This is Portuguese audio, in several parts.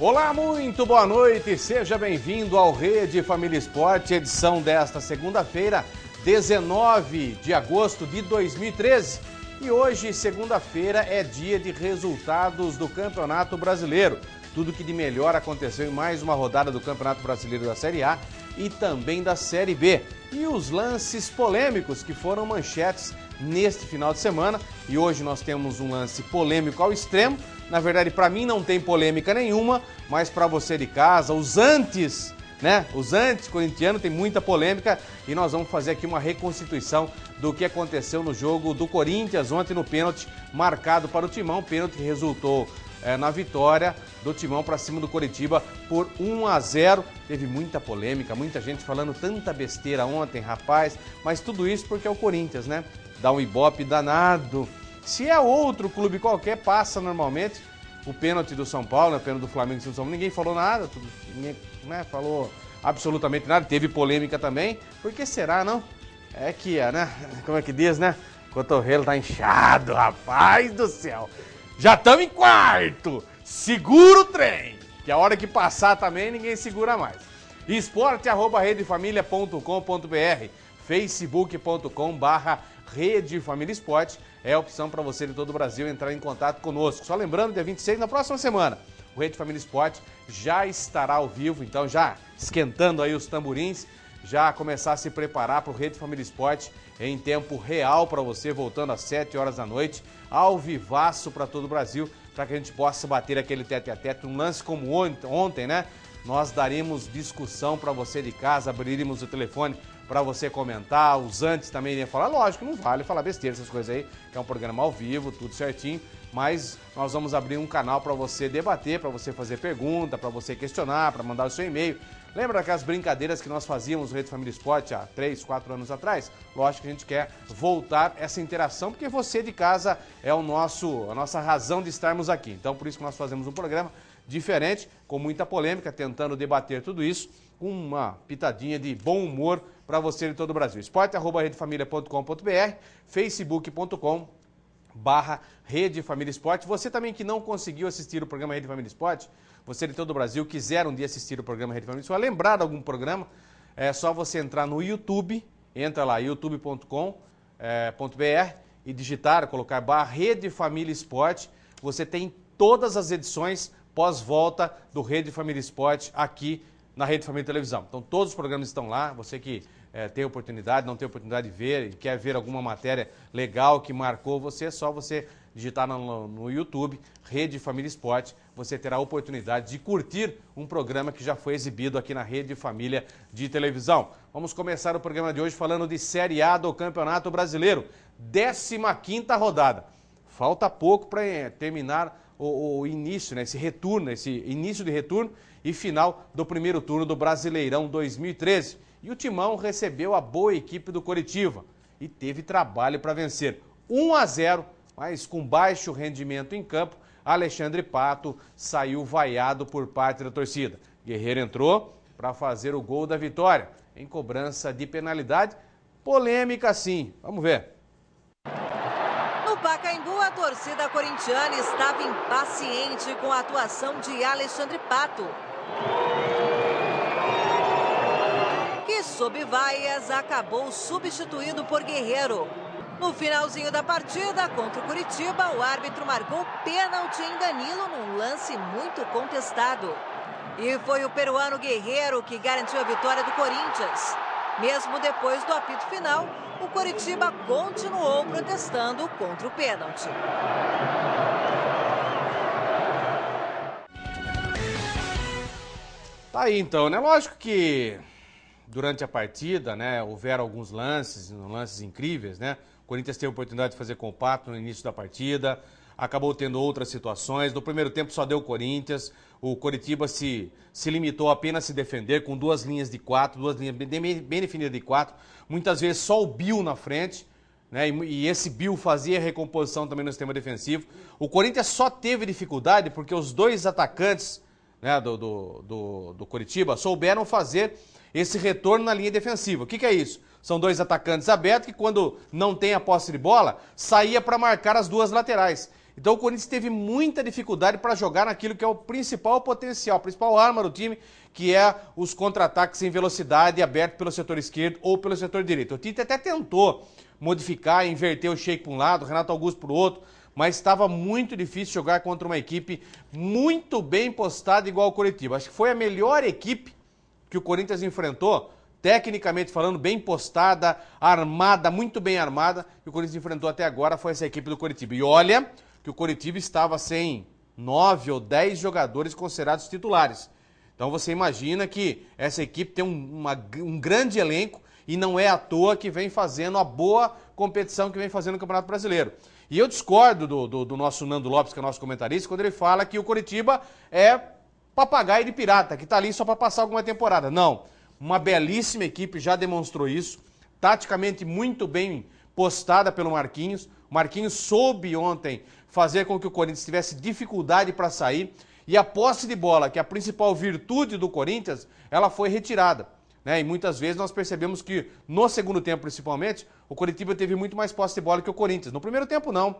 Olá, muito boa noite, seja bem-vindo ao Rede Família Esporte, edição desta segunda-feira, 19 de agosto de 2013. E hoje, segunda-feira, é dia de resultados do Campeonato Brasileiro. Tudo que de melhor aconteceu em mais uma rodada do Campeonato Brasileiro da Série A e também da Série B. E os lances polêmicos que foram manchetes neste final de semana. E hoje nós temos um lance polêmico ao extremo. Na verdade, para mim não tem polêmica nenhuma, mas para você de casa, os antes, né? Os anti-corintianos tem muita polêmica e nós vamos fazer aqui uma reconstituição do que aconteceu no jogo do Corinthians ontem no pênalti marcado para o Timão, pênalti que resultou na vitória do Timão para cima do Coritiba por 1-0. Teve muita polêmica, muita gente falando tanta besteira ontem, rapaz, mas tudo isso porque é o Corinthians, né? Dá um ibope danado. Se é outro clube qualquer, passa normalmente. O pênalti do São Paulo, o pênalti do Flamengo e do São Paulo, ninguém falou nada, ninguém, né, falou absolutamente nada, teve polêmica também. Por que será, não? É que, né, como é que diz, né? O cotovelo tá inchado, rapaz do céu. Já estamos em quarto, segura o trem, que a hora que passar também ninguém segura mais. esporte@redefamilia.com.br, facebook.com/Rede Família Esporte é a opção para você de todo o Brasil entrar em contato conosco. Só lembrando, dia 26, na próxima semana, o Rede Família Esporte já estará ao vivo, então já esquentando aí os tamborins, já começar a se preparar para o Rede Família Esporte em tempo real para você, voltando às 7 horas da noite, ao vivaço para todo o Brasil, para que a gente possa bater aquele tete-a-tete, um lance como ontem, né? Nós daremos discussão para você de casa, abriríamos o telefone para você comentar, os antes também iriam falar, lógico, não vale falar besteira, essas coisas aí, que é um programa ao vivo, tudo certinho, mas nós vamos abrir um canal para você debater, para você fazer pergunta, para você questionar, para mandar o seu e-mail. Lembra daquelas brincadeiras que nós fazíamos no Rede Família Esporte há 3, 4 anos atrás? Lógico que a gente quer voltar essa interação, porque você de casa é a nossa razão de estarmos aqui. Então, por isso que nós fazemos um programa diferente, com muita polêmica, tentando debater tudo isso, com uma pitadinha de bom humor para você de todo o Brasil. esporte@redefamilia.com.br, facebook.com/Rede Família Esporte. Você também que não conseguiu assistir o programa Rede Família Esporte, você de todo o Brasil quiser um dia assistir o programa Rede Família Esporte, lembrar de algum programa, é só você entrar no YouTube, entra lá, youtube.com.br e digitar, colocar /Rede Família Esporte. Você tem todas as edições pós-volta do Rede Família Esporte aqui na Rede Família Televisão. Então todos os programas estão lá, você que tem oportunidade, não tem oportunidade de ver e quer ver alguma matéria legal que marcou você, é só você digitar no YouTube, Rede Família Esporte, você terá a oportunidade de curtir um programa que já foi exibido aqui na Rede Família de Televisão. Vamos começar o programa de hoje falando de Série A do Campeonato Brasileiro, 15ª rodada. Falta pouco para terminar o início, né, esse início de retorno e final do primeiro turno do Brasileirão 2013. E o Timão recebeu a boa equipe do Coritiba e teve trabalho para vencer. 1-0, mas com baixo rendimento em campo, Alexandre Pato saiu vaiado por parte da torcida. Guerreiro entrou para fazer o gol da vitória, em cobrança de penalidade. Polêmica sim, vamos ver. No Pacaembu, a torcida corintiana estava impaciente com a atuação de Alexandre Pato, que sob vaias acabou substituído por Guerreiro. No finalzinho da partida, contra o Coritiba, o árbitro marcou pênalti em Danilo num lance muito contestado. E foi o peruano Guerreiro que garantiu a vitória do Corinthians. Mesmo depois do apito final, o Coritiba continuou protestando contra o pênalti. Tá aí então, né? Lógico que durante a partida, né, houveram alguns lances incríveis, né? O Corinthians teve a oportunidade de fazer com o Pato no início da partida, acabou tendo outras situações. No primeiro tempo só deu o Corinthians, o Coritiba se limitou apenas a se defender com duas linhas de 4, duas linhas bem definidas de 4, muitas vezes só o Bill na frente, né? E esse Bill fazia recomposição também no sistema defensivo. O Corinthians só teve dificuldade porque os dois atacantes, né, do Coritiba souberam fazer esse retorno na linha defensiva. O que é isso? São dois atacantes abertos que, quando não tem a posse de bola, saía para marcar as duas laterais. Então o Corinthians teve muita dificuldade para jogar naquilo que é o principal potencial, a principal arma do time, que é os contra-ataques em velocidade aberto pelo setor esquerdo ou pelo setor direito. O Tite até tentou modificar, inverter o Sheik para um lado, o Renato Augusto para o outro, mas estava muito difícil jogar contra uma equipe muito bem postada igual o Coritiba. Acho que foi a melhor equipe que o Corinthians enfrentou, tecnicamente falando, bem postada, armada, muito bem armada, que o Corinthians enfrentou até agora foi essa equipe do Coritiba. E olha que o Coritiba estava sem 9 ou 10 jogadores considerados titulares. Então você imagina que essa equipe tem um grande elenco e não é à toa que vem fazendo a boa competição que vem fazendo no Campeonato Brasileiro. E eu discordo do nosso Nando Lopes, que é nosso comentarista, quando ele fala que o Coritiba é papagaio de pirata, que está ali só para passar alguma temporada. Não, uma belíssima equipe já demonstrou isso, taticamente muito bem postada pelo Marquinhos. O Marquinhos soube ontem fazer com que o Corinthians tivesse dificuldade para sair, e a posse de bola, que é a principal virtude do Corinthians, ela foi retirada. Né? E muitas vezes nós percebemos que, no segundo tempo principalmente, o Coritiba teve muito mais posse de bola que o Corinthians. No primeiro tempo, não.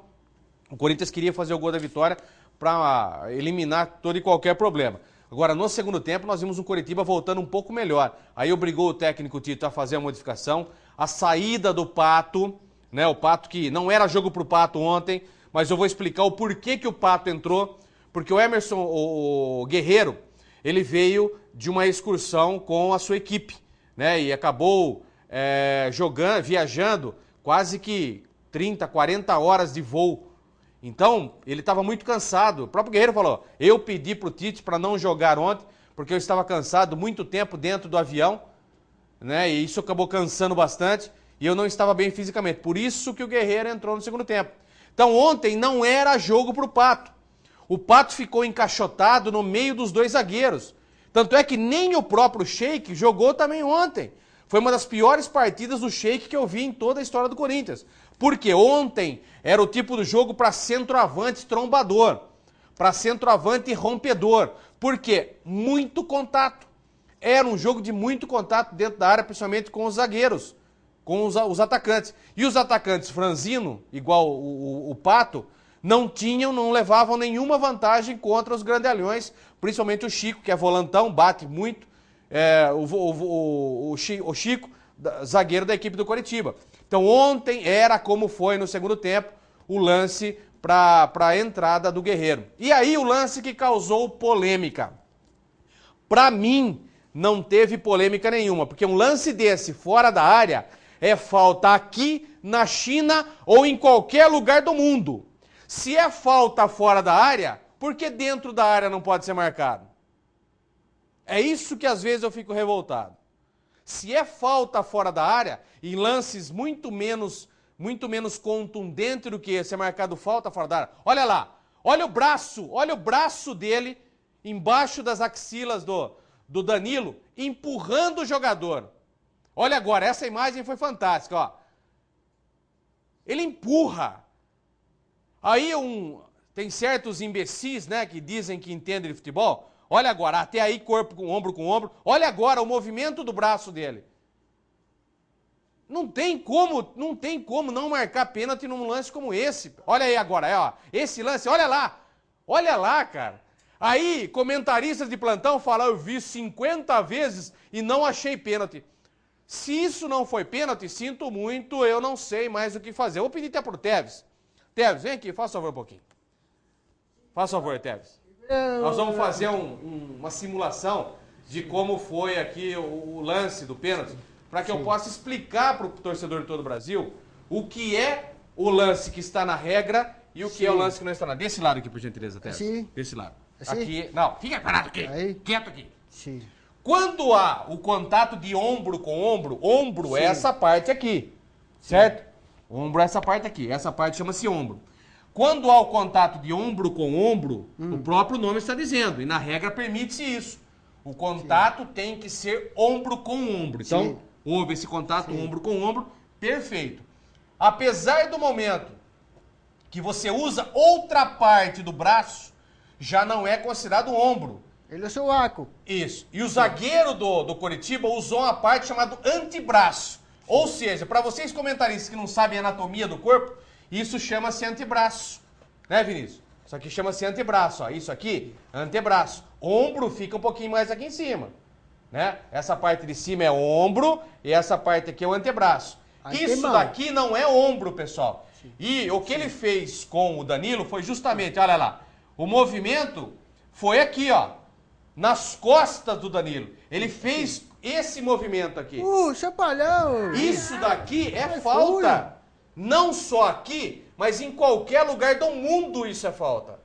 O Corinthians queria fazer o gol da vitória para eliminar todo e qualquer problema. Agora, no segundo tempo, nós vimos o Coritiba voltando um pouco melhor. Aí obrigou o técnico Tito a fazer a modificação. A saída do Pato, né? O Pato que não era jogo pro Pato ontem, mas eu vou explicar o porquê que o Pato entrou. Porque o Emerson, o Guerreiro, ele veio de uma excursão com a sua equipe, né? E acabou viajando quase que 30, 40 horas de voo. Então, ele estava muito cansado. O próprio Guerreiro falou, eu pedi pro Tite para não jogar ontem, porque eu estava cansado muito tempo dentro do avião, né? E isso acabou cansando bastante, e eu não estava bem fisicamente. Por isso que o Guerreiro entrou no segundo tempo. Então, ontem não era jogo pro Pato. O Pato ficou encaixotado no meio dos dois zagueiros. Tanto é que nem o próprio Sheik jogou também ontem. Foi uma das piores partidas do Sheik que eu vi em toda a história do Corinthians. Porque ontem era o tipo do jogo para centroavante trombador, para centroavante rompedor. Por quê? Muito contato. Era um jogo de muito contato dentro da área, principalmente com os zagueiros, com os atacantes. E os atacantes franzino, igual o Pato, não levavam nenhuma vantagem contra os grandalhões, principalmente o Chico, que é volantão, bate muito, o Chico, zagueiro da equipe do Coritiba. Então ontem era como foi no segundo tempo o lance para a entrada do Guerreiro. E aí o lance que causou polêmica. Para mim, não teve polêmica nenhuma, porque um lance desse fora da área é falta aqui, na China ou em qualquer lugar do mundo. Se é falta fora da área, por que dentro da área não pode ser marcado? É isso que às vezes eu fico revoltado. Se é falta fora da área, em lances muito menos contundentes do que ser marcado falta fora da área. Olha lá, olha o braço dele embaixo das axilas do Danilo, empurrando o jogador. Olha agora, essa imagem foi fantástica, ó. Ele empurra. Aí tem certos imbecis, né, que dizem que entendem de futebol. Olha agora, até aí corpo com ombro. Olha agora o movimento do braço dele. Não tem como não marcar pênalti num lance como esse. Olha aí agora, ó, esse lance, olha lá, cara. Aí comentaristas de plantão falam, eu vi 50 vezes e não achei pênalti. Se isso não foi pênalti, sinto muito, eu não sei mais o que fazer. Eu vou pedir até pro Teves. Teves, vem aqui, faça favor um pouquinho. Faça favor, Teves. Nós vamos fazer uma simulação de como foi aqui o lance do pênalti, para que eu possa explicar para o torcedor de todo o Brasil o que é o lance que está na regra e o que é o lance que não está na... Desse lado aqui, por gentileza, Teves. Sim. Desse lado. Assim? Aqui, não, fica parado aqui. Aí. Quieto aqui. Sim. Quando há o contato de ombro com ombro é essa parte aqui, certo? Ombro é essa parte aqui, essa parte chama-se ombro. Quando há o contato de ombro com ombro, o próprio nome está dizendo, e na regra permite-se isso. O contato tem que ser ombro com ombro. Então, houve esse contato ombro com ombro, perfeito. Apesar do momento que você usa outra parte do braço, já não é considerado ombro. Ele é o seu arco. Isso. E o zagueiro do Coritiba usou uma parte chamada antebraço. Ou seja, para vocês comentaristas que não sabem a anatomia do corpo, isso chama-se antebraço. né, Vinícius? Isso aqui chama-se antebraço, ó. Isso aqui, antebraço. Ombro fica um pouquinho mais aqui em cima, né? Essa parte de cima é ombro e essa parte aqui é o antebraço. Isso daqui não é ombro, pessoal. Sim. E o que ele fez com o Danilo foi justamente, olha lá, o movimento foi aqui, ó, nas costas do Danilo. Ele fez esse movimento aqui. Chapalhão! Isso daqui é falta. Não só aqui, mas em qualquer lugar do mundo isso é falta.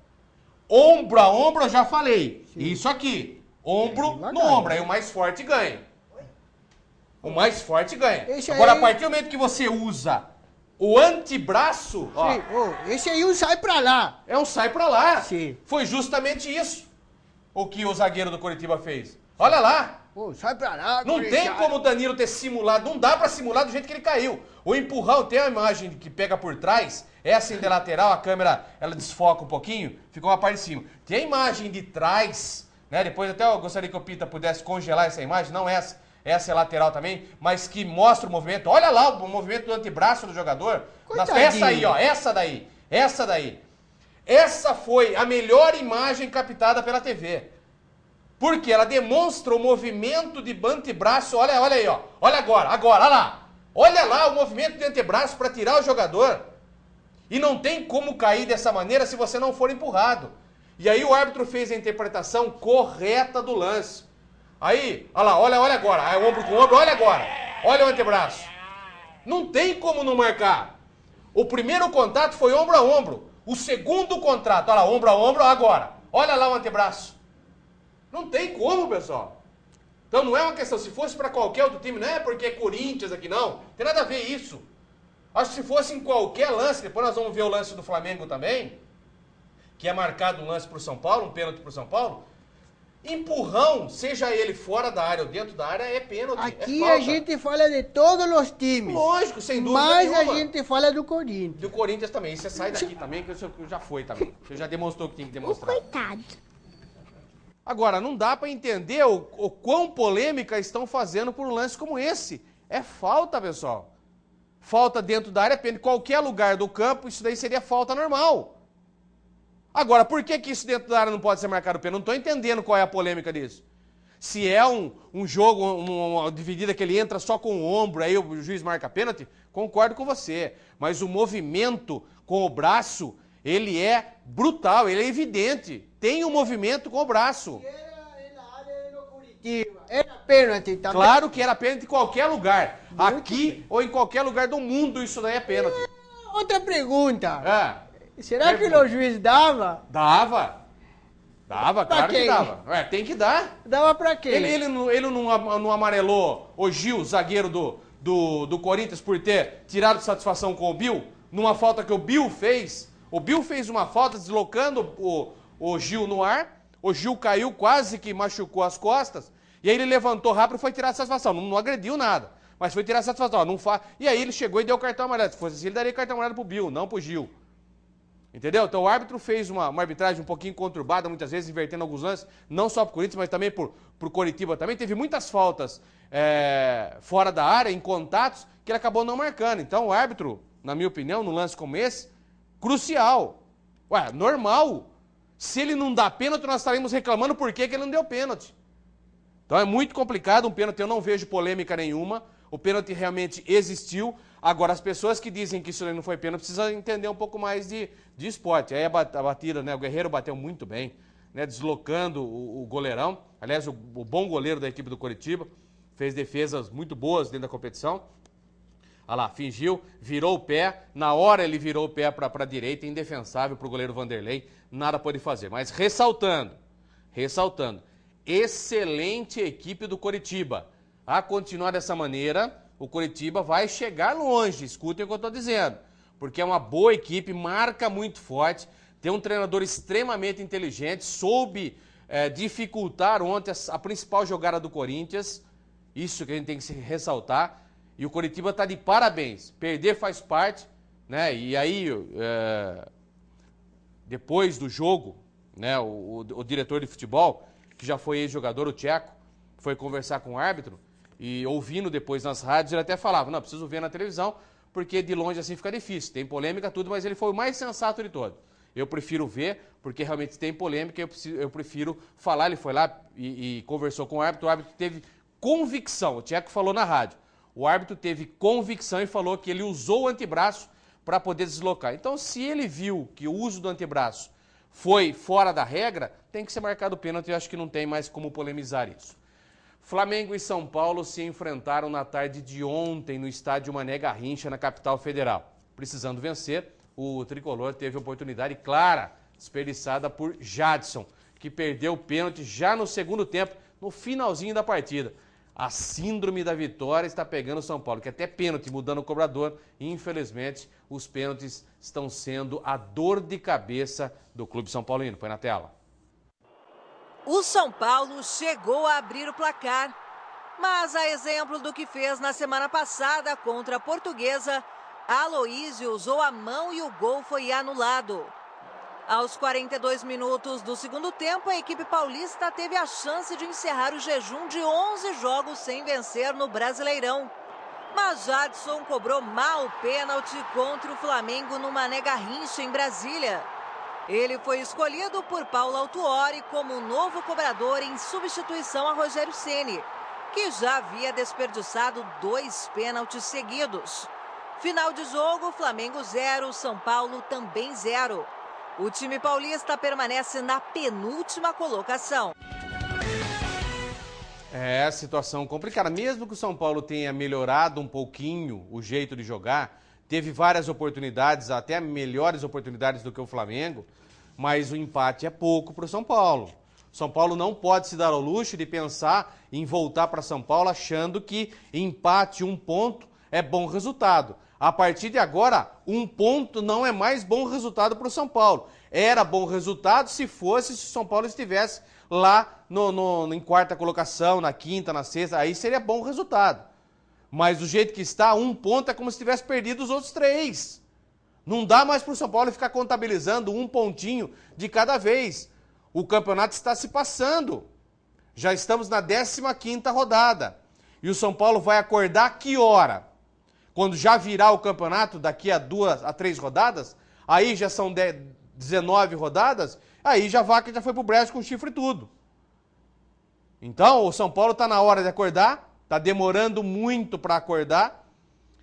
Ombro a ombro, eu já falei. Sim. Isso aqui. Ombro no ombro. Aí o mais forte ganha. O mais forte ganha. Agora, a partir do momento que você usa o antebraço, ó. Sim. Esse aí sai pra lá. É um sai pra lá. Sim. Foi justamente isso o que o zagueiro do Coritiba fez. Olha lá. Sai pra lá. Não tem como o Danilo ter simulado, não dá pra simular do jeito que ele caiu. O empurrão, tem a imagem que pega por trás, essa de lateral, a câmera, ela desfoca um pouquinho, ficou uma parte de cima. Tem a imagem de trás, né? Depois até eu gostaria que o Pita pudesse congelar essa imagem, não essa é lateral também, mas que mostra o movimento. Olha lá o movimento do antebraço do jogador. Essa aí, ó, essa daí. Essa foi a melhor imagem captada pela TV. Porque ela demonstra o movimento de antebraço. Olha aí, ó. Olha agora, olha lá. Olha lá o movimento de antebraço para tirar o jogador. E não tem como cair dessa maneira se você não for empurrado. E aí o árbitro fez a interpretação correta do lance. Aí, olha lá, olha agora. Aí, ombro com ombro, olha agora. Olha o antebraço. Não tem como não marcar. O primeiro contato foi ombro a ombro. O segundo contato, olha lá, ombro a ombro, agora. Olha lá o antebraço. Não tem como, pessoal. Então não é uma questão, se fosse para qualquer outro time, não é porque é Corinthians aqui, não. Tem nada a ver isso. Acho que se fosse em qualquer lance, depois nós vamos ver o lance do Flamengo também, que é marcado um lance para o São Paulo, um pênalti para o São Paulo. Empurrão, seja ele fora da área ou dentro da área, é pênalti. Aqui a gente fala de todos os times. Lógico, sem dúvida mas nenhuma. A gente fala do Corinthians. Do Corinthians também. E você sai daqui também, que você já foi também. Você já demonstrou o que tem que demonstrar. Coitado. Agora, não dá para entender o quão polêmica estão fazendo por um lance como esse. É falta, pessoal. Falta dentro da área, em qualquer lugar do campo, isso daí seria falta normal. Agora, por que isso dentro da área não pode ser marcado pênalti? Não estou entendendo qual é a polêmica disso. Se é um jogo, uma dividida que ele entra só com o ombro, aí o juiz marca pênalti, concordo com você. Mas o movimento com o braço, ele é brutal, ele é evidente. Tem um movimento com o braço. Era pênalti também. Claro que era pênalti em qualquer lugar. Aqui ou em qualquer lugar do mundo isso daí é pênalti. Outra pergunta. Será que pergunta. o juiz dava? Dava, claro que dava. Tem que dar. Dava pra quê? Ele não amarelou o Gil, zagueiro do Corinthians, por ter tirado satisfação com o Bill, numa falta que o Bill fez. O Bill fez uma falta deslocando o Gil no ar, o Gil caiu, quase que machucou as costas, e aí ele levantou rápido e foi tirar a satisfação. Não agrediu nada, mas foi tirar a satisfação. E aí ele chegou e deu o cartão amarelo. Se fosse assim, ele daria cartão amarelo pro Bill, não pro Gil. Entendeu? Então o árbitro fez uma arbitragem um pouquinho conturbada, muitas vezes invertendo alguns lances, não só pro Corinthians, mas também pro Coritiba também. Teve muitas faltas fora da área, em contatos, que ele acabou não marcando. Então o árbitro, na minha opinião, num lance como esse, crucial. Normal. Se ele não dá pênalti, nós estaremos reclamando por que ele não deu pênalti. Então é muito complicado um pênalti, eu não vejo polêmica nenhuma. O pênalti realmente existiu. Agora, as pessoas que dizem que isso não foi pênalti precisam entender um pouco mais de esporte. Aí a batida, né? O Guerreiro bateu muito bem, né? Deslocando o goleirão. Aliás, o bom goleiro da equipe do Coritiba fez defesas muito boas dentro da competição. Olha lá, fingiu, virou o pé. Na hora ele virou o pé para a direita, indefensável para o goleiro Vanderlei. Nada pôde fazer. Mas ressaltando, excelente equipe do Coritiba. A continuar dessa maneira, o Coritiba vai chegar longe, escutem o que eu estou dizendo, porque é uma boa equipe, marca muito forte, tem um treinador extremamente inteligente, soube dificultar ontem a principal jogada do Corinthians, isso que a gente tem que se ressaltar, e o Coritiba está de parabéns, perder faz parte, né? E aí, depois do jogo, né, o diretor de futebol, que já foi ex-jogador, o Tcheco, foi conversar com o árbitro, e ouvindo depois nas rádios, ele até falava, não, preciso ver na televisão, porque de longe assim fica difícil, tem polêmica, tudo, mas ele foi o mais sensato de todos. Eu prefiro ver, porque realmente tem polêmica, eu prefiro falar. Ele foi lá e conversou com o árbitro teve convicção, o Tcheco falou na rádio, o árbitro teve convicção e falou que ele usou o antebraço para poder deslocar. Então, se ele viu que o uso do antebraço foi fora da regra, tem que ser marcado o pênalti, eu acho que não tem mais como polemizar isso. Flamengo e São Paulo se enfrentaram na tarde de ontem no estádio Mané Garrincha, na capital federal. Precisando vencer, o tricolor teve oportunidade clara, desperdiçada por Jadson, que perdeu o pênalti já no segundo tempo, no finalzinho da partida. A síndrome da vitória está pegando o São Paulo, que até pênalti mudando o cobrador, e infelizmente os pênaltis estão sendo a dor de cabeça do clube São Paulino. Põe na tela. O São Paulo chegou a abrir o placar, mas a exemplo do que fez na semana passada contra a Portuguesa, Aloísio usou a mão e o gol foi anulado. Aos 42 minutos do segundo tempo, a equipe paulista teve a chance de encerrar o jejum de 11 jogos sem vencer no Brasileirão. Mas Jadson cobrou mal o pênalti contra o Flamengo no Mané Garrincha, em Brasília. Ele foi escolhido por Paulo Autuori como novo cobrador em substituição a Rogério Ceni, que já havia desperdiçado 2 pênaltis seguidos. Final de jogo, Flamengo 0, São Paulo também 0. O time paulista permanece na penúltima colocação. É, situação complicada. Mesmo que o São Paulo tenha melhorado um pouquinho o jeito de jogar, teve várias oportunidades, até melhores oportunidades do que o Flamengo, mas o empate é pouco para o São Paulo. O São Paulo não pode se dar ao luxo de pensar em voltar para São Paulo achando que empate 1 ponto é bom resultado. A partir de agora, 1 ponto não é mais bom resultado para o São Paulo. Era bom resultado se o São Paulo estivesse lá em quarta colocação, na quinta, na sexta, aí seria bom resultado. Mas do jeito que está, 1 ponto é como se tivesse perdido os outros 3. Não dá mais para o São Paulo ficar contabilizando 1 pontinho de cada vez. O campeonato está se passando. Já estamos na 15ª rodada. E o São Paulo vai acordar que hora? Quando já virar o campeonato, daqui a 2 a 3 rodadas, aí já são 19 rodadas, aí já vai pro brejo com chifre e tudo. Então, o São Paulo está na hora de acordar, está demorando muito para acordar,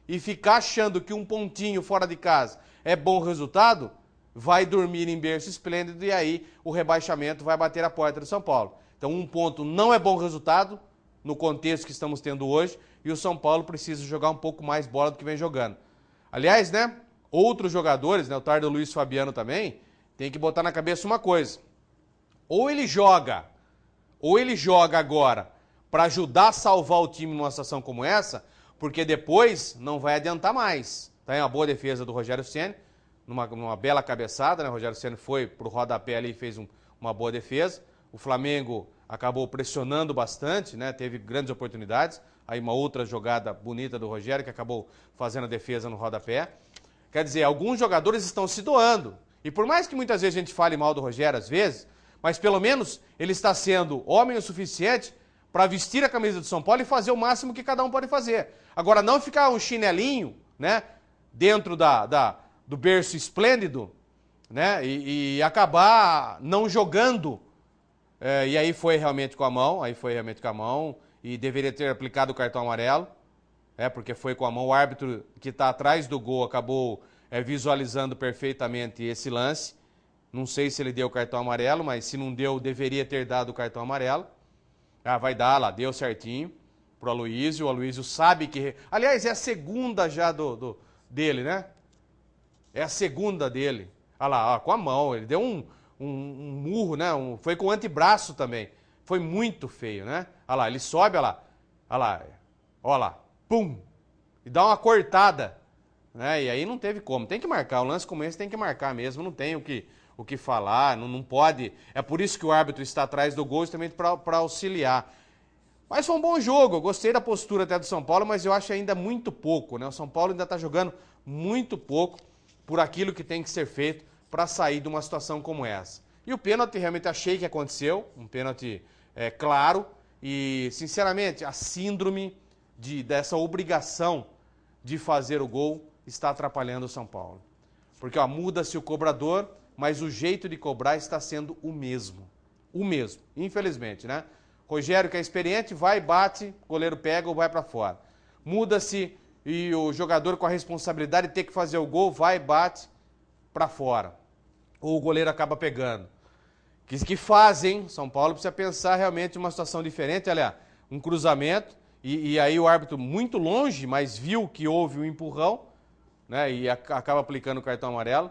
e ficar achando que 1 pontinho fora de casa é bom resultado, vai dormir em berço esplêndido e aí o rebaixamento vai bater a porta do São Paulo. Então, 1 ponto não é bom resultado, no contexto que estamos tendo hoje, e o São Paulo precisa jogar um pouco mais bola do que vem jogando. Aliás, né, outros jogadores, né, o Tardo Luiz Fabiano também, tem que botar na cabeça uma coisa. Ou ele joga agora para ajudar a salvar o time numa situação como essa, porque depois não vai adiantar mais. Tá aí uma boa defesa do Rogério Ceni, numa bela cabeçada, né? O Rogério Ceni foi pro rodapé ali e fez uma boa defesa. O Flamengo acabou pressionando bastante, né? Teve grandes oportunidades. Aí uma outra jogada bonita do Rogério, que acabou fazendo a defesa no rodapé. Quer dizer, alguns jogadores estão se doando. E por mais que muitas vezes a gente fale mal do Rogério, às vezes, mas pelo menos ele está sendo homem o suficiente para vestir a camisa do São Paulo e fazer o máximo que cada um pode fazer. Agora, não ficar um chinelinho, né, dentro do berço esplêndido, né, e acabar não jogando. E aí foi realmente com a mão, e deveria ter aplicado o cartão amarelo, porque foi com a mão. O árbitro que está atrás do gol acabou visualizando perfeitamente esse lance. Não sei se ele deu o cartão amarelo, mas se não deu, deveria ter dado o cartão amarelo. Vai dar lá, deu certinho pro Aloísio. O Aloísio sabe que... Aliás, é a segunda já dele, né? É a segunda dele. Olha lá, com a mão. Ele deu um murro, né? Foi com o antebraço também. Foi muito feio, né? Olha lá, ele sobe, olha lá, pum! E dá uma cortada, né? E aí não teve como. Tem que marcar, um lance como esse tem que marcar mesmo, não tem o que falar, não pode. É por isso que o árbitro está atrás do gol, justamente para auxiliar. Mas foi um bom jogo, eu gostei da postura até do São Paulo, mas eu acho ainda muito pouco, né? O São Paulo ainda está jogando muito pouco por aquilo que tem que ser feito para sair de uma situação como essa. E o pênalti, realmente achei que aconteceu, um pênalti claro, e sinceramente a síndrome dessa obrigação de fazer o gol está atrapalhando o São Paulo. Porque muda-se o cobrador, mas o jeito de cobrar está sendo o mesmo. O mesmo, infelizmente, né? Rogério, que é experiente, vai, bate, o goleiro pega ou vai para fora. Muda-se e o jogador com a responsabilidade de ter que fazer o gol, vai, bate para fora. Ou o goleiro acaba pegando. Que fazem, São Paulo precisa pensar realmente em uma situação diferente, olha, um cruzamento, e aí o árbitro muito longe, mas viu que houve um empurrão, né, e acaba aplicando o cartão amarelo.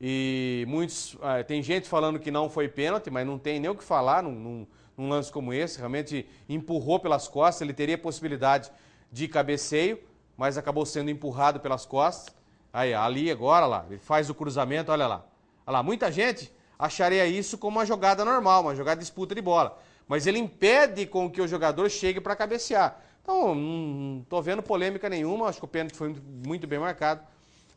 E muitos, tem gente falando que não foi pênalti, mas não tem nem o que falar num lance como esse, realmente empurrou pelas costas, ele teria possibilidade de cabeceio, mas acabou sendo empurrado pelas costas. Aí, ali agora, lá, ele faz o cruzamento, olha lá. Olha lá, muita gente acharia isso como uma jogada normal, uma jogada de disputa de bola. Mas ele impede com que o jogador chegue para cabecear. Então, não estou vendo polêmica nenhuma, acho que o pênalti foi muito bem marcado.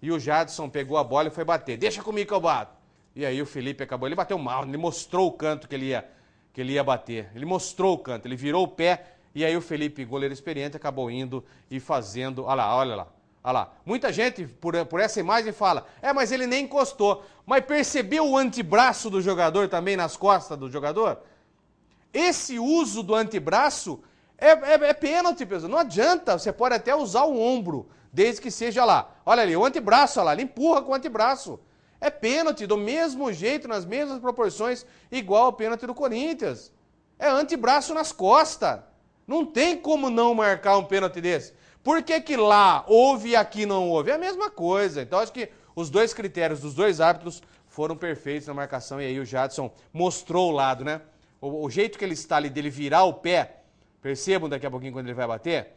E o Jadson pegou a bola e foi bater. Deixa comigo que eu bato. E aí o Felipe acabou, ele bateu mal, ele mostrou o canto que ele ia bater. Ele mostrou o canto, ele virou o pé e aí o Felipe, goleiro experiente, acabou indo e fazendo, olha lá, olha lá. Olha lá, muita gente por essa imagem fala, mas ele nem encostou. Mas percebeu o antebraço do jogador também nas costas do jogador? Esse uso do antebraço é pênalti, pessoal. Não adianta, você pode até usar o ombro, desde que seja lá. Olha ali, o antebraço, olha lá, ele empurra com o antebraço. É pênalti, do mesmo jeito, nas mesmas proporções, igual ao pênalti do Corinthians. É antebraço nas costas. Não tem como não marcar um pênalti desse. Por que lá houve e aqui não houve? É a mesma coisa. Então, acho que os dois critérios dos dois árbitros foram perfeitos na marcação. E aí o Jadson mostrou o lado, né? O jeito que ele está ali, dele virar o pé, percebam daqui a pouquinho quando ele vai bater,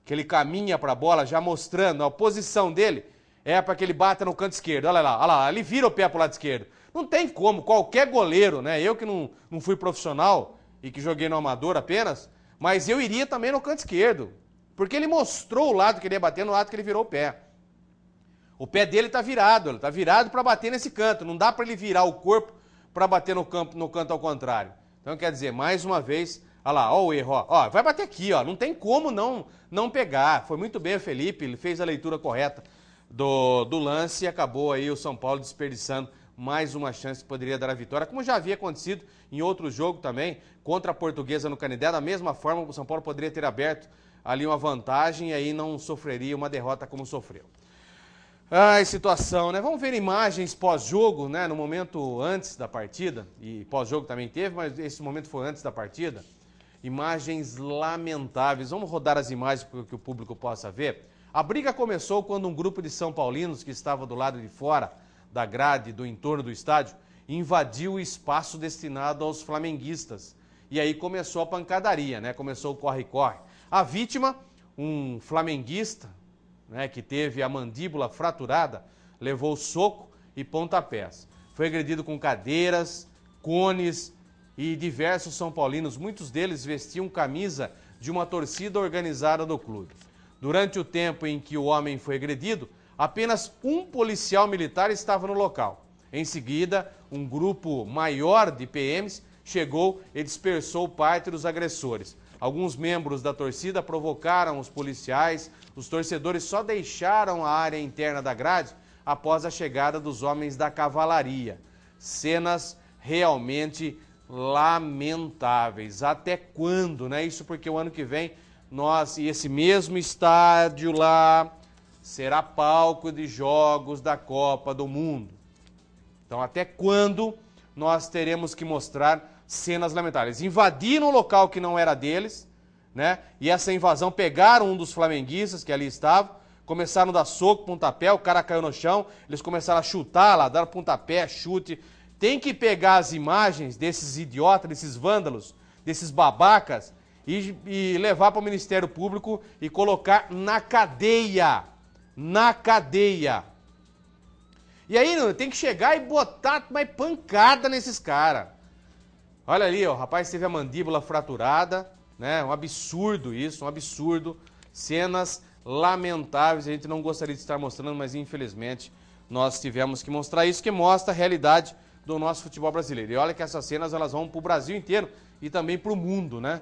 que ele caminha para a bola, já mostrando a posição dele, é para que ele bata no canto esquerdo. Olha lá, ele vira o pé para o lado esquerdo. Não tem como, qualquer goleiro, né? Eu que não fui profissional e que joguei no amador apenas, mas eu iria também no canto esquerdo. Porque ele mostrou o lado que ele ia bater no lado que ele virou o pé. O pé dele está virado, ele está virado para bater nesse canto. Não dá para ele virar o corpo para bater no canto ao contrário. Então, quer dizer, mais uma vez, olha lá, ó o erro, ó, vai bater aqui, ó, não tem como não pegar. Foi muito bem o Felipe, ele fez a leitura correta do lance e acabou aí o São Paulo desperdiçando mais uma chance que poderia dar a vitória, como já havia acontecido em outro jogo também, contra a Portuguesa no Canindé. Da mesma forma, o São Paulo poderia ter aberto ali uma vantagem e aí não sofreria uma derrota como sofreu. Ai, situação, né? Vamos ver imagens pós-jogo, né? No momento antes da partida, e pós-jogo também teve, mas esse momento foi antes da partida. Imagens lamentáveis. Vamos rodar as imagens para que o público possa ver. A briga começou quando um grupo de São Paulinos que estava do lado de fora da grade, do entorno do estádio, invadiu o espaço destinado aos flamenguistas. E aí começou a pancadaria, né? Começou o corre-corre. A vítima, um flamenguista, né, que teve a mandíbula fraturada, levou soco e pontapés. Foi agredido com cadeiras, cones e diversos São Paulinos, muitos deles vestiam camisa de uma torcida organizada do clube. Durante o tempo em que o homem foi agredido, apenas um policial militar estava no local. Em seguida, um grupo maior de PMs chegou e dispersou parte dos agressores. Alguns membros da torcida provocaram os policiais, os torcedores só deixaram a área interna da grade após a chegada dos homens da cavalaria. Cenas realmente lamentáveis. Até quando, né? Isso porque o ano que vem nós e esse mesmo estádio lá será palco de jogos da Copa do Mundo. Então, até quando nós teremos que mostrar cenas lamentáveis? Invadiram um local que não era deles, né? E essa invasão pegaram um dos flamenguistas que ali estava, começaram a dar soco, pontapé, o cara caiu no chão, eles começaram a chutar lá, dar pontapé, chute. Tem que pegar as imagens desses idiotas, desses vândalos, desses babacas e levar para o Ministério Público e colocar na cadeia. Na cadeia. E aí tem que chegar e botar mais pancada nesses caras. Olha ali, ó, o rapaz teve a mandíbula fraturada, né? Um absurdo isso, um absurdo. Cenas lamentáveis, a gente não gostaria de estar mostrando, mas infelizmente nós tivemos que mostrar isso, que mostra a realidade do nosso futebol brasileiro. E olha que essas cenas elas vão para o Brasil inteiro e também para o mundo, né?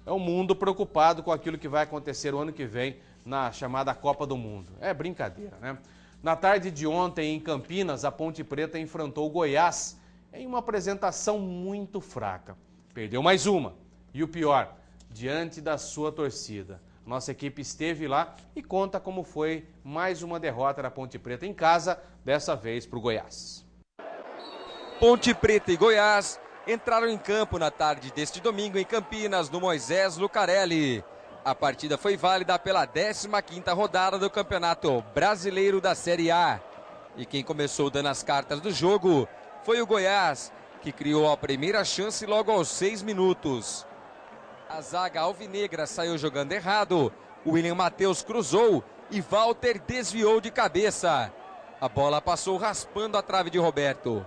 É o mundo preocupado com aquilo que vai acontecer o ano que vem na chamada Copa do Mundo. É brincadeira, né? Na tarde de ontem, em Campinas, a Ponte Preta enfrentou o Goiás em uma apresentação muito fraca. Perdeu mais uma. E o pior, diante da sua torcida. Nossa equipe esteve lá e conta como foi mais uma derrota da Ponte Preta em casa, dessa vez para o Goiás. Ponte Preta e Goiás entraram em campo na tarde deste domingo em Campinas, no Moisés Lucarelli. A partida foi válida pela 15ª rodada do Campeonato Brasileiro da Série A. E quem começou dando as cartas do jogo foi o Goiás, que criou a primeira chance logo aos 6 minutos. A zaga alvinegra saiu jogando errado, William Matheus cruzou e Walter desviou de cabeça. A bola passou raspando a trave de Roberto.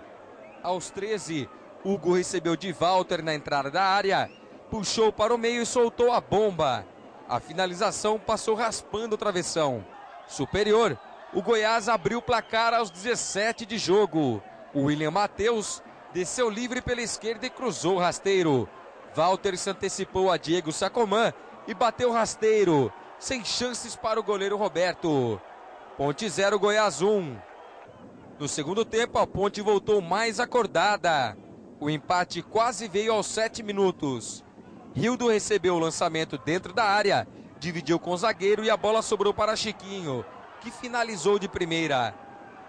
Aos 13, Hugo recebeu de Walter na entrada da área, puxou para o meio e soltou a bomba. A finalização passou raspando o travessão. Superior, o Goiás abriu o placar aos 17 de jogo. O William Matheus desceu livre pela esquerda e cruzou o rasteiro. Walter se antecipou a Diego Sacomã e bateu rasteiro, sem chances para o goleiro Roberto. Ponte 0, Goiás 1. No segundo tempo, a Ponte voltou mais acordada. O empate quase veio aos 7 minutos. Rildo recebeu o lançamento dentro da área, dividiu com o zagueiro e a bola sobrou para Chiquinho, que finalizou de primeira.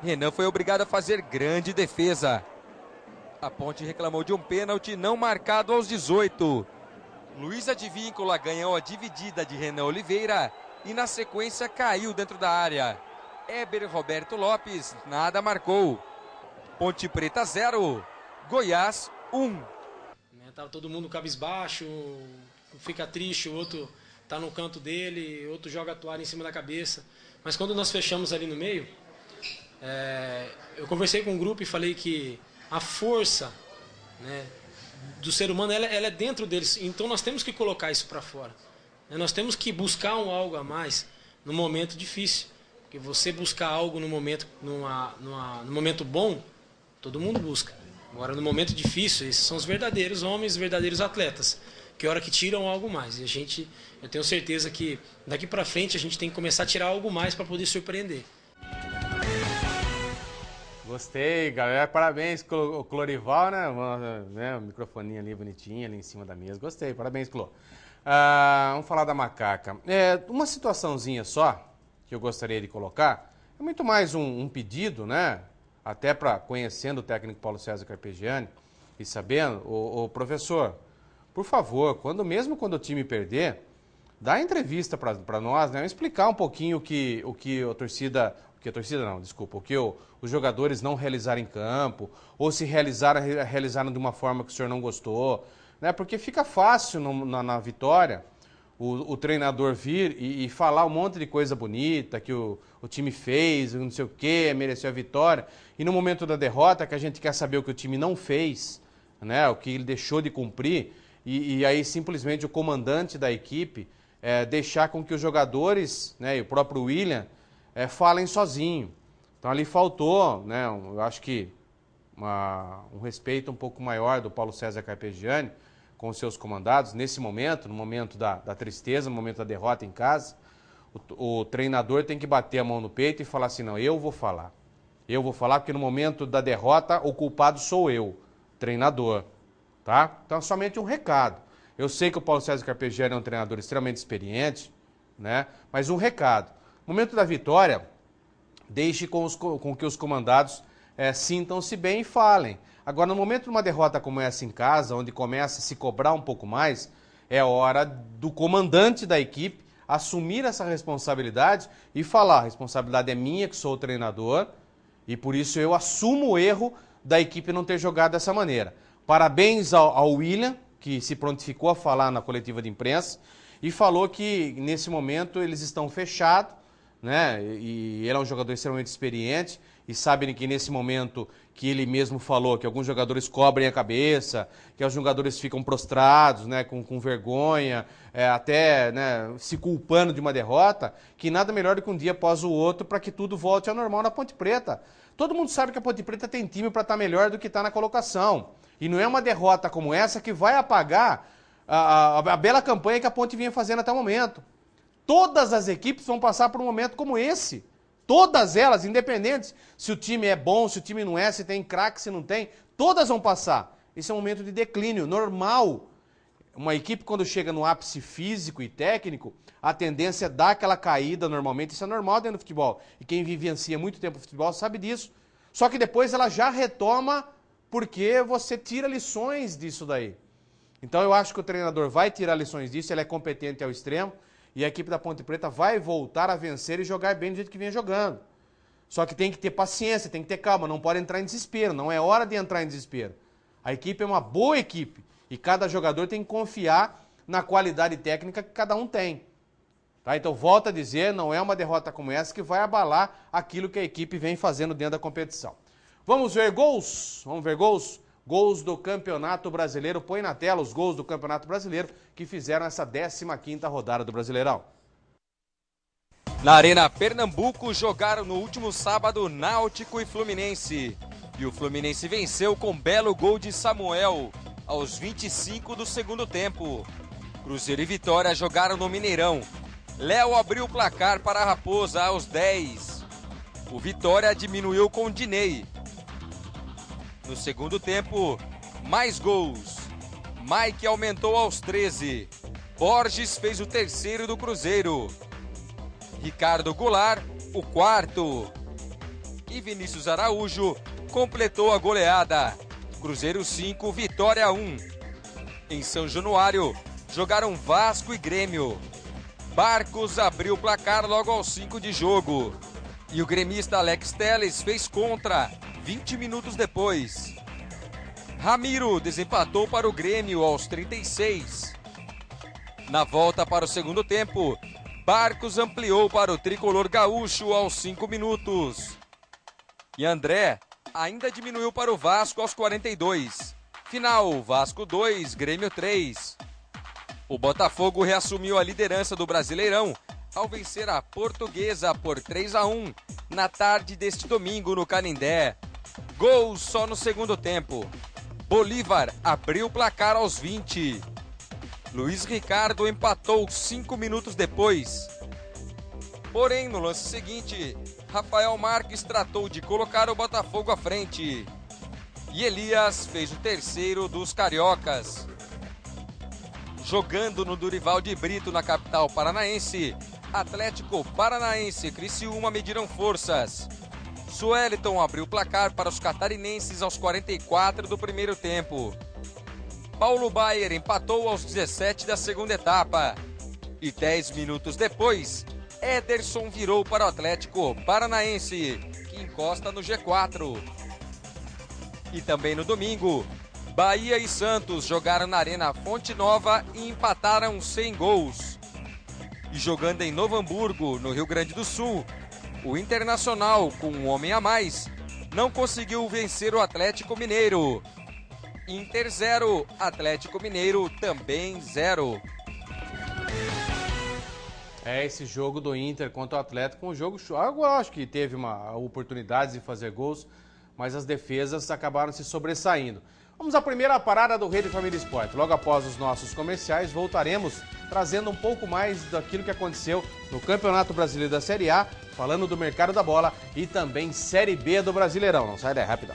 Renan foi obrigado a fazer grande defesa. A Ponte reclamou de um pênalti não marcado aos 18. Luiz Advíncula ganhou a dividida de Renan Oliveira e na sequência caiu dentro da área. Éber Roberto Lopes nada marcou. Ponte Preta 0, Goiás 1. Tava todo mundo cabisbaixo, fica triste, o outro tá no canto dele, outro joga a toalha em cima da cabeça. Mas quando nós fechamos ali no meio, eu conversei com um grupo e falei que a força, né, do ser humano ela é dentro deles, então nós temos que colocar isso para fora. Nós temos que buscar algo a mais no momento difícil, porque você buscar algo no momento, no momento bom, todo mundo busca. Agora, no momento difícil, esses são os verdadeiros homens, os verdadeiros atletas, que hora que tiram algo mais. E eu tenho certeza que daqui para frente a gente tem que começar a tirar algo mais para poder surpreender. Gostei, galera. Parabéns, o Clorival, né? O microfoninho ali bonitinho, ali em cima da mesa. Gostei, parabéns, Clô. Vamos falar da Macaca. Uma situaçãozinha só que eu gostaria de colocar, é muito mais um pedido, né? Até para conhecendo o técnico Paulo César Carpegiani e sabendo, o professor, por favor, mesmo quando o time perder, dá entrevista para nós, né? Explicar um pouquinho o que os jogadores não realizaram em campo, ou se realizaram de uma forma que o senhor não gostou, né? Porque fica fácil na vitória o treinador vir e falar um monte de coisa bonita que o time fez, não sei o quê, mereceu a vitória. E no momento da derrota, que a gente quer saber o que o time não fez, né, o que ele deixou de cumprir, e aí simplesmente o comandante da equipe deixar com que os jogadores, né, e o próprio William, falem sozinho. Então ali faltou, né, eu acho que um respeito um pouco maior do Paulo César Carpegiani com os seus comandados, nesse momento, no momento da tristeza, no momento da derrota em casa. O treinador tem que bater a mão no peito e falar assim, não, eu vou falar. Eu vou falar porque no momento da derrota o culpado sou eu, treinador. Tá? Então é somente um recado. Eu sei que o Paulo César Carpegiani é um treinador extremamente experiente, né? Mas um recado. No momento da vitória, deixe com que os comandados sintam-se bem e falem. Agora, no momento de uma derrota como essa em casa, onde começa a se cobrar um pouco mais, é hora do comandante da equipe assumir essa responsabilidade e falar, a responsabilidade é minha, que sou o treinador, e por isso eu assumo o erro da equipe não ter jogado dessa maneira. Parabéns ao William, que se prontificou a falar na coletiva de imprensa, e falou que nesse momento eles estão fechados, né? E ele é um jogador extremamente experiente, e sabem que nesse momento que ele mesmo falou que alguns jogadores cobrem a cabeça, que os jogadores ficam prostrados, né, com vergonha, até, né, se culpando de uma derrota, que nada melhor do que um dia após o outro para que tudo volte ao normal na Ponte Preta. Todo mundo sabe que a Ponte Preta tem time para estar melhor do que está na colocação. E não é uma derrota como essa que vai apagar a bela campanha que a Ponte vinha fazendo até o momento. Todas as equipes vão passar por um momento como esse. Todas elas, independentes se o time é bom, se o time não é, se tem craque, se não tem, todas vão passar. Esse é um momento de declínio, normal. Uma equipe, quando chega no ápice físico e técnico, a tendência é dar aquela caída normalmente. Isso é normal dentro do futebol. E quem vivencia muito tempo no futebol sabe disso. Só que depois ela já retoma porque você tira lições disso daí. Então eu acho que o treinador vai tirar lições disso, ele é competente ao extremo, e a equipe da Ponte Preta vai voltar a vencer e jogar bem do jeito que vinha jogando. Só que tem que ter paciência, tem que ter calma, não pode entrar em desespero, não é hora de entrar em desespero. A equipe é uma boa equipe, e cada jogador tem que confiar na qualidade técnica que cada um tem. Tá? Então, volto a dizer, não é uma derrota como essa que vai abalar aquilo que a equipe vem fazendo dentro da competição. Vamos ver gols? Vamos ver gols? Gols do Campeonato Brasileiro. Põe na tela os gols do Campeonato Brasileiro que fizeram essa 15ª rodada do Brasileirão. Na Arena Pernambuco, jogaram no último sábado Náutico e Fluminense. E o Fluminense venceu com belo gol de Samuel, aos 25 do segundo tempo. Cruzeiro e Vitória jogaram no Mineirão. Léo abriu o placar para a Raposa aos 10. O Vitória diminuiu com Dinei. No segundo tempo, mais gols. Mike aumentou aos 13. Borges fez o terceiro do Cruzeiro. Ricardo Goulart, o quarto. E Vinícius Araújo completou a goleada. Cruzeiro 5, Vitória 1. Em São Januário, jogaram Vasco e Grêmio. Barcos abriu o placar logo aos 5 de jogo. E o gremista Alex Telles fez contra, 20 minutos depois. Ramiro desempatou para o Grêmio aos 36. Na volta para o segundo tempo, Barcos ampliou para o tricolor gaúcho aos 5 minutos. E André ainda diminuiu para o Vasco aos 42. Final, Vasco 2, Grêmio 3. O Botafogo reassumiu a liderança do Brasileirão ao vencer a Portuguesa por 3-1 na tarde deste domingo no Canindé. Gol só no segundo tempo. Bolívar abriu o placar aos 20. Luiz Ricardo empatou 5 minutos depois. Porém, no lance seguinte, Rafael Marques tratou de colocar o Botafogo à frente. E Elias fez o terceiro dos cariocas. Jogando no Durival de Brito, na capital paranaense, Atlético Paranaense e Criciúma mediram forças. Sueliton abriu o placar para os catarinenses aos 44 do primeiro tempo. Paulo Baier empatou aos 17 da segunda etapa. E 10 minutos depois, Ederson virou para o Atlético Paranaense, que encosta no G4. E também no domingo, Bahia e Santos jogaram na Arena Fonte Nova e empataram sem gols. E jogando em Novo Hamburgo, no Rio Grande do Sul, o Internacional, com um homem a mais, não conseguiu vencer o Atlético Mineiro. Inter 0, Atlético Mineiro também 0. É esse jogo do Inter contra o Atlético, um jogo... Eu acho que teve uma oportunidade de fazer gols, mas as defesas acabaram se sobressaindo. Vamos à primeira parada do Rede Família Esporte. Logo após os nossos comerciais, voltaremos trazendo um pouco mais daquilo que aconteceu no Campeonato Brasileiro da Série A, falando do mercado da bola e também Série B do Brasileirão. Não sai daí, rapidão.